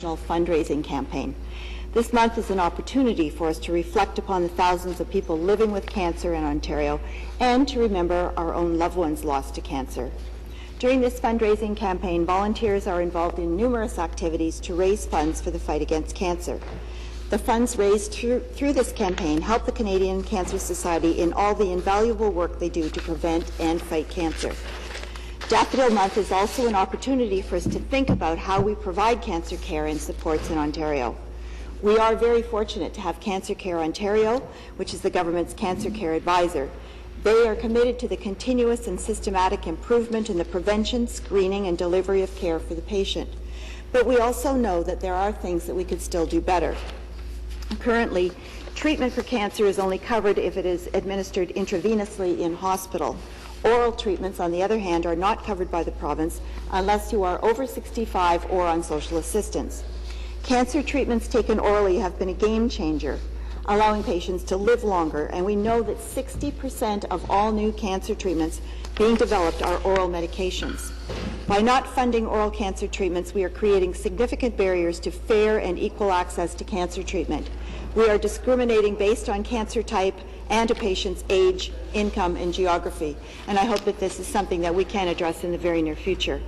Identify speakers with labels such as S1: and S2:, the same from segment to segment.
S1: fundraising campaign. This month is an opportunity for us to reflect upon the thousands of people living with cancer in Ontario and to remember our own loved ones lost to cancer. During this fundraising campaign, volunteers are involved in numerous activities to raise funds for the fight against cancer. The funds raised through this campaign help the Canadian Cancer Society in all the invaluable work they do to prevent and fight cancer. Daffodil Month is also an opportunity for us to think about how we provide cancer care and supports in Ontario. We are very fortunate to have Cancer Care Ontario, which is the government's cancer care advisor. They are committed to the continuous and systematic improvement in the prevention, screening, and delivery of care for the patient. But we also know that there are things that we could still do better. Currently, treatment for cancer is only covered if it is administered intravenously in hospital. Oral treatments, on the other hand, are not covered by the province unless you are over 65 or on social assistance. Cancer treatments taken orally have been a game changer, allowing patients to live longer, and we know that 60% of all new cancer treatments being developed are oral medications. By not funding oral cancer treatments, we are creating significant barriers to fair and equal access to cancer treatment. We are discriminating based on cancer type and a patient's age, income, and geography. And I hope that this is something that we can address in the very near future.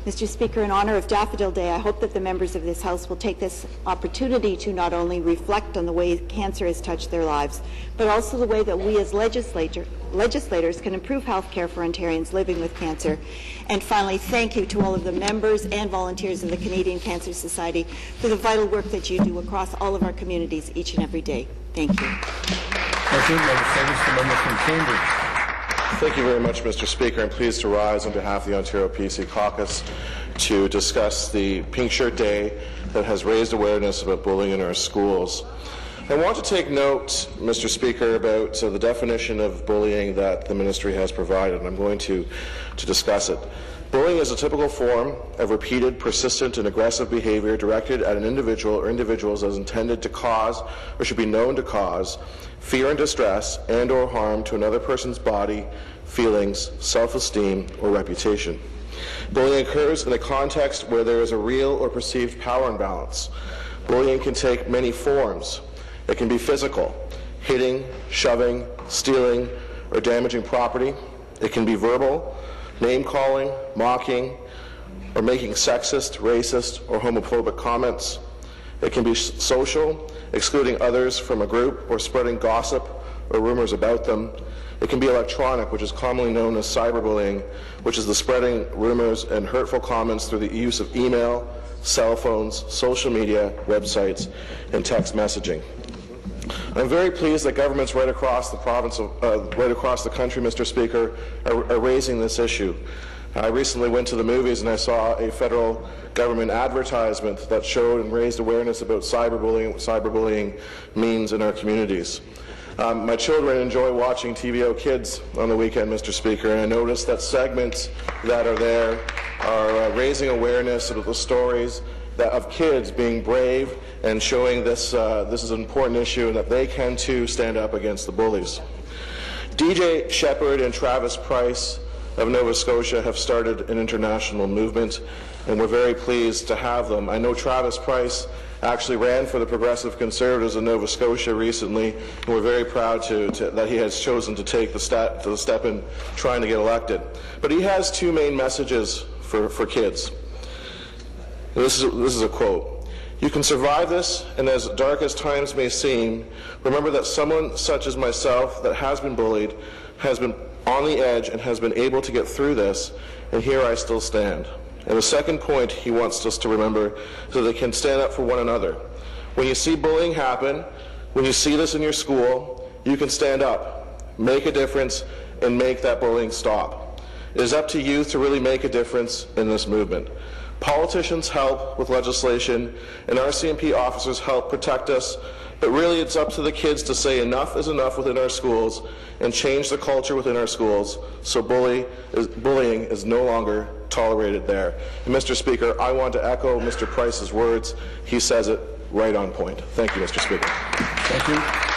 S1: Mr. Speaker, in honor of Daffodil Day, I hope that the members of this House will take this opportunity to not only reflect on the way cancer has touched their lives, but also the way that we as legislators can improve health care for Ontarians living with cancer. And finally, thank you to all of the members and volunteers of the Canadian Cancer Society for the vital work that you do across all of our communities each and every day. Thank you.
S2: Thank you. The member from Cambridge.
S3: Thank you very much, Mr. Speaker. I'm pleased to rise on behalf of the Ontario PC Caucus to discuss the Pink Shirt Day that has raised awareness about bullying in our schools. I want to take note, Mr. Speaker, about the definition of bullying that the Ministry has provided, and I'm going to discuss it. Bullying is a typical form of repeated, persistent, and aggressive behavior directed at an individual or individuals as intended to cause, or should be known to cause, fear and distress and or harm to another person's body, feelings, self-esteem, or reputation. Bullying occurs in a context where there is a real or perceived power imbalance. Bullying can take many forms. It can be physical, hitting, shoving, stealing, or damaging property. It can be verbal, name-calling, mocking, or making sexist, racist, or homophobic comments. It can be social, excluding others from a group or spreading gossip or rumors about them. It can be electronic, which is commonly known as cyberbullying, which is the spreading rumors and hurtful comments through the use of email, cell phones, social media, websites, and text messaging. I'm very pleased that governments right across the province, right across the country, Mr. Speaker, are raising this issue. I recently went to the movies and I saw a federal government advertisement that showed and raised awareness about cyberbullying, what cyberbullying means in our communities. My children enjoy watching TVO Kids on the weekend, Mr. Speaker, and I noticed that segments that are there are raising awareness of the stories of kids being brave and showing this is an important issue and that they can too stand up against the bullies. DJ Shepard and Travis Price of Nova Scotia have started an international movement, and we're very pleased to have them. I know Travis Price actually ran for the Progressive Conservatives in Nova Scotia recently, and we're very proud that he has chosen to take the step in trying to get elected. But he has two main messages for kids. This is a quote. "You can survive this, and as dark as times may seem, remember that someone such as myself that has been bullied, has been on the edge, and has been able to get through this, and here I still stand." And the second point he wants us to remember is that they can stand up for one another. When you see bullying happen, when you see this in your school, you can stand up, make a difference, and make that bullying stop. It is up to youth to really make a difference in this movement. Politicians help with legislation, and RCMP officers help protect us, but really it's up to the kids to say enough is enough within our schools and change the culture within our schools so bullying is no longer tolerated there. And Mr. Speaker, I want to echo Mr. Price's words. He says it right on point. Thank you, Mr. Speaker.
S2: Thank you.